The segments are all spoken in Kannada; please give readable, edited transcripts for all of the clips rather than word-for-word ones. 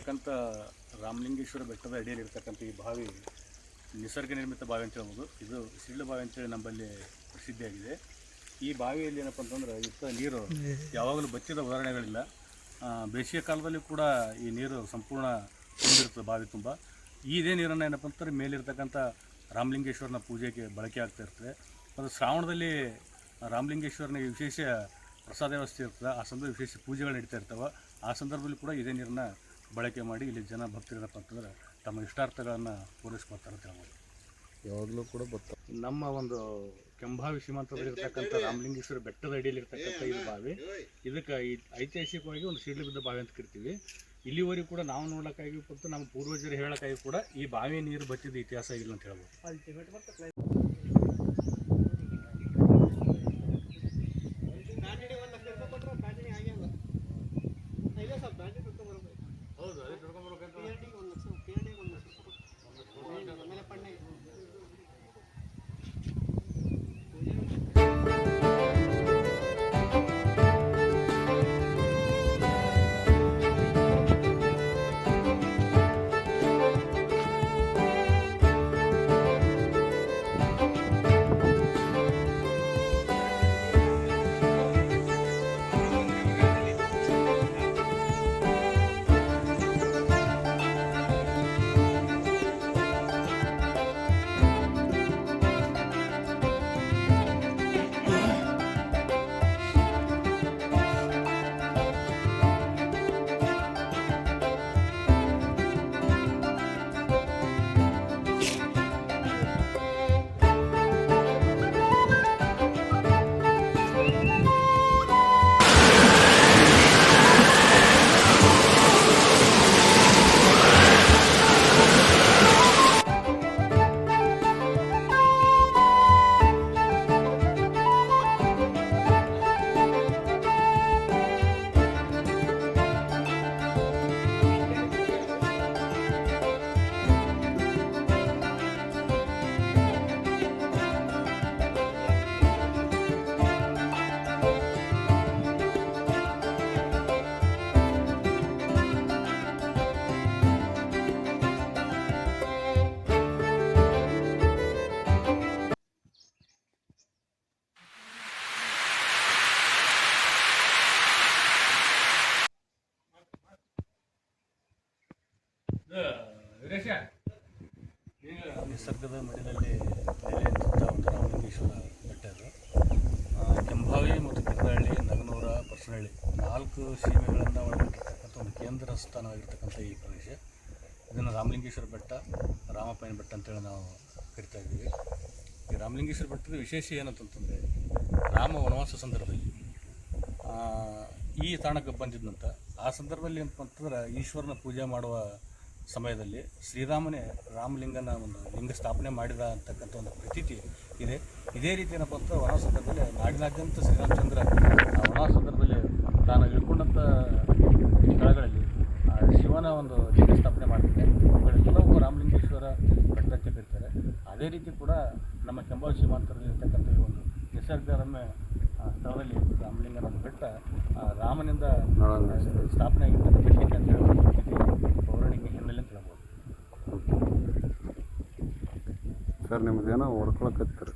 ಇಲ್ಲಿರ್ತಕ್ಕಂಥ ರಾಮಲಿಂಗೇಶ್ವರ ಬೆಟ್ಟದ ಅಡಿಯಲ್ಲಿರ್ತಕ್ಕಂಥ ಈ ಬಾವಿ ನಿಸರ್ಗ ನಿರ್ಮಿತ ಬಾವಿ ಅಂತ ಹೇಳ್ಬೋದು. ಇದು ಸಿಳ್ಳು ಬಾವಿ ಅಂತೇಳಿ ನಮ್ಮಲ್ಲಿ ಪ್ರಸಿದ್ಧಿಯಾಗಿದೆ. ಈ ಬಾವಿಯಲ್ಲಿ ಏನಪ್ಪ ಅಂತಂದ್ರೆ ಇತ್ತ ನೀರು ಯಾವಾಗಲೂ ಬಚ್ಚಿದ ಉದಾಹರಣೆಗಳಿಲ್ಲ. ಬೇಸಿಗೆ ಕಾಲದಲ್ಲಿ ಕೂಡ ಈ ನೀರು ಸಂಪೂರ್ಣ ತುಂಬಿರ್ತದೆ ಬಾವಿ ತುಂಬ. ಇದೇ ನೀರನ್ನು ಏನಪ್ಪ ಅಂತಂದ್ರೆ ಮೇಲಿರ್ತಕ್ಕಂಥ ರಾಮಲಿಂಗೇಶ್ವರನ ಪೂಜೆಗೆ ಬಳಕೆ ಆಗ್ತಾ ಇರ್ತದೆ. ಅದು ಶ್ರಾವಣದಲ್ಲಿ ರಾಮಲಿಂಗೇಶ್ವರನಿಗೆ ವಿಶೇಷ ಪ್ರಸಾದ ವ್ಯವಸ್ಥೆ ಇರ್ತದೆ. ಆ ಸಂದರ್ಭ ವಿಶೇಷ ಪೂಜೆಗಳು ನಡೀತಾ ಇರ್ತವೆ. ಆ ಸಂದರ್ಭದಲ್ಲಿ ಕೂಡ ಇದೇ ನೀರನ್ನು ಬಳಕೆ ಮಾಡಿ ಇಲ್ಲಿ ಜನ ಭಕ್ತರೇನಪ್ಪ ಅಂತಂದ್ರೆ ತಮ್ಮ ಇಷ್ಟಾರ್ಥಗಳನ್ನು ಪೂರೈಸ್ಕೊಳ್ತಾರೆ ಅಂತ ಹೇಳ್ಬೋದು. ಯಾವಾಗಲೂ ಕೂಡ ಬರ್ತಾರೆ. ನಮ್ಮ ಒಂದು ಕೆಂಭಾವಿ ಸೀಮಾಂತದಲ್ಲಿರ್ತಕ್ಕಂಥ ರಾಮಲಿಂಗೇಶ್ವರ ಬೆಟ್ಟದ ಅಡಿಯಲ್ಲಿರ್ತಕ್ಕಂಥ ಈ ಬಾವಿ, ಇದಕ್ಕೆ ಐತಿಹಾಸಿಕವಾಗಿ ಒಂದು ಸಿಡ್ಲು ಬಿದ್ದ ಬಾವಿ ಅಂತ ಕರಿತೀವಿ. ಇಲ್ಲಿವರೆಗೂ ಕೂಡ ನಾವು ನೋಡೋಕ್ಕಾಗಿ ಮತ್ತು ನಮ್ಮ ಪೂರ್ವಜರು ಹೇಳೋಕ್ಕಾಗಿ ಕೂಡ ಈ ಬಾವಿ ನೀರು ಬಚ್ಚಿದ ಇತಿಹಾಸ ಇಲ್ಲ ಅಂತ ಹೇಳ್ಬೋದು. ಹೌದು, ಅದೇ ನಿಸರ್ಗದ ಮಡಿಲಲ್ಲಿ ನೆಲೆಸಿದ್ದ ಒಂದು ರಾಮಲಿಂಗೇಶ್ವರ ಬೆಟ್ಟ ಇದು. ಕೆಂಭಾವಿ ಮತ್ತು ಕಿರ್ನಹಳ್ಳಿ, ನಗನೂರ, ಪರ್ಸನಹಳ್ಳಿ 4 ಸೀಮೆಗಳನ್ನು ಒಳಗೊಂಡಿರ್ತಕ್ಕಂಥ ಒಂದು ಕೇಂದ್ರ ಸ್ಥಾನವಾಗಿರ್ತಕ್ಕಂಥ ಈ ಪ್ರದೇಶ. ಇದನ್ನು ರಾಮಲಿಂಗೇಶ್ವರ ಬೆಟ್ಟ, ರಾಮಪ್ಪನ ಬೆಟ್ಟ ಅಂತೇಳಿ ನಾವು ಕರಿತಾ ಇದ್ದೀವಿ. ಈ ರಾಮಲಿಂಗೇಶ್ವರ ಬೆಟ್ಟದ ವಿಶೇಷ ಏನಂತಂತಂದರೆ, ರಾಮ ವನವಾಸ ಸಂದರ್ಭದಲ್ಲಿ ಈ ತಾಣಕ್ಕೆ ಬಂದಿದ್ದಂತ ಆ ಸಂದರ್ಭದಲ್ಲಿ ಏನಪ್ಪ ಅಂತಂದ್ರೆ ಈಶ್ವರನ ಪೂಜೆ ಮಾಡುವ ಸಮಯದಲ್ಲಿ ಶ್ರೀರಾಮನೇ ರಾಮಲಿಂಗನ ಒಂದು ಲಿಂಗ ಸ್ಥಾಪನೆ ಮಾಡಿದ ಅಂತಕ್ಕಂಥ ಒಂದು ಪ್ರತೀತಿ ಇದೆ. ಇದೇ ರೀತಿ ಏನಪ್ಪ ಅಂತ ವನವಾಸ ಸಂದರ್ಭದಲ್ಲಿ ನಾಡಿನಾದ್ಯಂತ ಶ್ರೀರಾಮಚಂದ್ರ ವನವಾಸ ಸಂದರ್ಭದಲ್ಲಿ ತಾನು ಇಳ್ಕೊಂಡಂಥ ಸ್ಥಳಗಳಲ್ಲಿ ಶಿವನ ಒಂದು ಲಿಂಗ ಸ್ಥಾಪನೆ ಮಾಡ್ತಾರೆ. ಇವೆಲ್ಲವೂ ರಾಮಲಿಂಗೇಶ್ವರ ಬೆಟ್ಟ ಅಂತ ಕರೀತಾರೆ. ಅದೇ ರೀತಿ ಕೂಡ ನಮ್ಮ ಕೆಂಭಾವಿ ಸೀಮಾಂತರದಲ್ಲಿರ್ತಕ್ಕಂಥ ಒಂದು ನಿಸರ್ಗರಮ್ಯ ಸ್ಥಳದಲ್ಲಿ ರಾಮಲಿಂಗನ ಒಂದು ಬೆಟ್ಟ ರಾಮನಿಂದ ಸ್ಥಾಪನೆ ಆಗಿರ್ತಕ್ಕಂಥ ಅಂತ ಹೇಳಿ ಪೌರಾಣಿಕ ಹಿನ್ನೆಲೆ ಅಂತ ಹೇಳ್ಬೋದು. ಸರ್ ನಿಮ್ಮದೇನೋ ಹೊಡ್ಕೊಳಕತ್ತಾರೆ.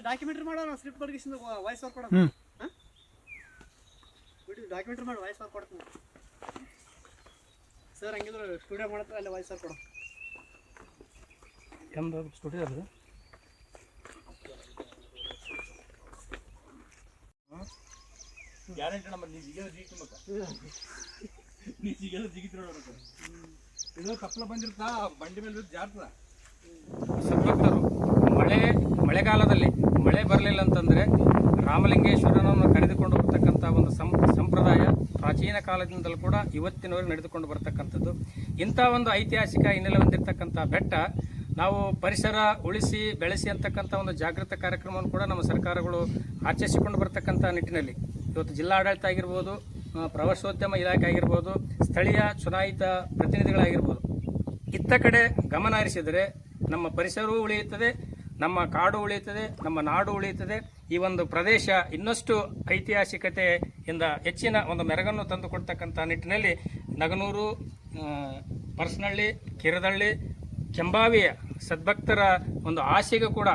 ಡಾಕ್ಯುಮೆಂಟ್ರಿ ಮಾಡೋಣ ಸ್ಕ್ರಿಪ್ಟ್ ಬರ್ಗಿಸಿಂದ ವಾಯ್ಸ್ ಓವರ್ ಕೊಡೋಣ ಹಾಂ ಡಾಕ್ಯುಮೆಂಟ್ರಿ ಮಾಡಿ ವಾಯ್ಸ್ ಓವರ್ ಕೊಡ್ತೀನಿ ಸರ್ ಹಂಗಿದ್ರೆ ಸ್ಟುಡಿಯೋ ಮಾಡತ್ರ ಅಲ್ಲೇ ವಾಯ್ಸ್ ಓವರ್ ಕೊಡೋ ನಮ್ದು ಸ್ಟುಡಿಯೋ ಅದು ಗ್ಯಾರಂಟಿ ನಮ್ಮ ನೀವು ಜಿಗಿಯೋದು ಜಿಗಿಬೇಕು ನೀವು ಜಿಗಿಯೋದು ಜಿಗಿತು ನೋಡ್ಬೇಕು ಇದು ಕಪ್ಪಲ ಬಂದಿರ್ತಾ ಬಂಡಿ ಮೇಲೆ ಬಿದ್ದು ಜಾರ್ತದ ಸದ್ಭಕ್ತರು ಮಳೆಗಾಲದಲ್ಲಿ ಮಳೆ ಬರಲಿಲ್ಲ ಅಂತಂದರೆ ರಾಮಲಿಂಗೇಶ್ವರನನ್ನು ಕರೆದುಕೊಂಡು ಬರ್ತಕ್ಕಂಥ ಒಂದು ಸಂಪ್ರದಾಯ ಪ್ರಾಚೀನ ಕಾಲದಿಂದಲೂ ಕೂಡ ಇವತ್ತಿನವರೆಗೆ ನಡೆದುಕೊಂಡು ಬರ್ತಕ್ಕಂಥದ್ದು. ಇಂಥ ಒಂದು ಐತಿಹಾಸಿಕ ಹಿನ್ನೆಲೆ ಹೊಂದಿರತಕ್ಕಂಥ ಬೆಟ್ಟ ನಾವು ಪರಿಸರ ಉಳಿಸಿ ಬೆಳೆಸಿ ಅಂತಕ್ಕಂಥ ಒಂದು ಜಾಗೃತ ಕಾರ್ಯಕ್ರಮವನ್ನು ಕೂಡ ನಮ್ಮ ಸರ್ಕಾರಗಳು ಆಚರಿಸಿಕೊಂಡು ಬರ್ತಕ್ಕಂಥ ನಿಟ್ಟಿನಲ್ಲಿ ಇವತ್ತು ಜಿಲ್ಲಾಡಳಿತ ಆಗಿರ್ಬೋದು, ಪ್ರವಾಸೋದ್ಯಮ ಇಲಾಖೆ ಆಗಿರ್ಬೋದು, ಸ್ಥಳೀಯ ಚುನಾಯಿತ ಪ್ರತಿನಿಧಿಗಳಾಗಿರ್ಬೋದು, ಇತ್ತ ಕಡೆ ಗಮನ ಹರಿಸಿದರೆ ನಮ್ಮ ಪರಿಸರವೂ ಉಳಿಯುತ್ತದೆ, ನಮ್ಮ ಕಾಡು ಉಳಿಯುತ್ತದೆ, ನಮ್ಮ ನಾಡು ಉಳಿಯುತ್ತದೆ. ಈ ಒಂದು ಪ್ರದೇಶ ಇನ್ನಷ್ಟು ಐತಿಹಾಸಿಕತೆಯಿಂದ ಹೆಚ್ಚಿನ ಒಂದು ಮೆರಗನ್ನು ತಂದುಕೊಡ್ತಕ್ಕಂಥ ನಿಟ್ಟಿನಲ್ಲಿ ನಗನೂರು, ಪರ್ಸನಹಳ್ಳಿ, ಕಿರದಳ್ಳಿ, ಕೆಂಬಾವಿಯ ಸದ್ಭಕ್ತರ ಒಂದು ಆಸೆಗೆ ಕೂಡ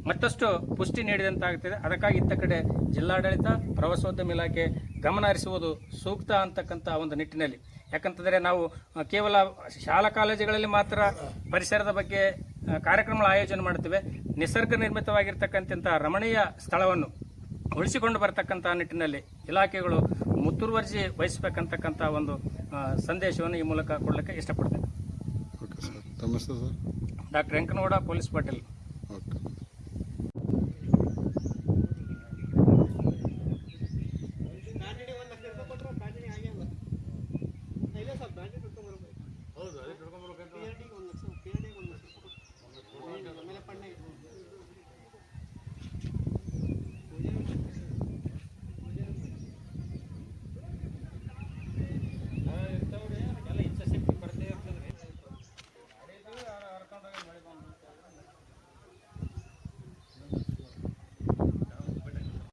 ಮತ್ತಷ್ಟು ಪುಷ್ಟಿ ನೀಡಿದಂತಾಗುತ್ತದೆ. ಅದಕ್ಕಾಗಿ ಇತ್ತ ಕಡೆ ಜಿಲ್ಲಾಡಳಿತ, ಪ್ರವಾಸೋದ್ಯಮ ಇಲಾಖೆ ಗಮನ ಹರಿಸುವುದು ಸೂಕ್ತ ಅಂತಕ್ಕಂಥ ಒಂದು ನಿಟ್ಟಿನಲ್ಲಿ. ಯಾಕಂತಂದರೆ ನಾವು ಕೇವಲ ಶಾಲಾ ಕಾಲೇಜುಗಳಲ್ಲಿ ಮಾತ್ರ ಪರಿಸರದ ಬಗ್ಗೆ ಕಾರ್ಯಕ್ರಮಗಳ ಆಯೋಜನೆ ಮಾಡ್ತೇವೆ. ನಿಸರ್ಗ ನಿರ್ಮಿತವಾಗಿರ್ತಕ್ಕಂಥ ರಮಣೀಯ ಸ್ಥಳವನ್ನು ಉಳಿಸಿಕೊಂಡು ಬರ್ತಕ್ಕಂಥ ನಿಟ್ಟಿನಲ್ಲಿ ಇಲಾಖೆಗಳು ಮುತುವರ್ಜಿ ವಹಿಸಬೇಕಂತಕ್ಕಂಥ ಒಂದು ಸಂದೇಶವನ್ನು ಈ ಮೂಲಕ ಕೊಡಲಿಕ್ಕೆ ಇಷ್ಟಪಡ್ತೇನೆ. ಓಕೆ ಸರ್, ತಮ್ಮ ಹೆಸರು sir? Doctor Venkanagouda, police Patil.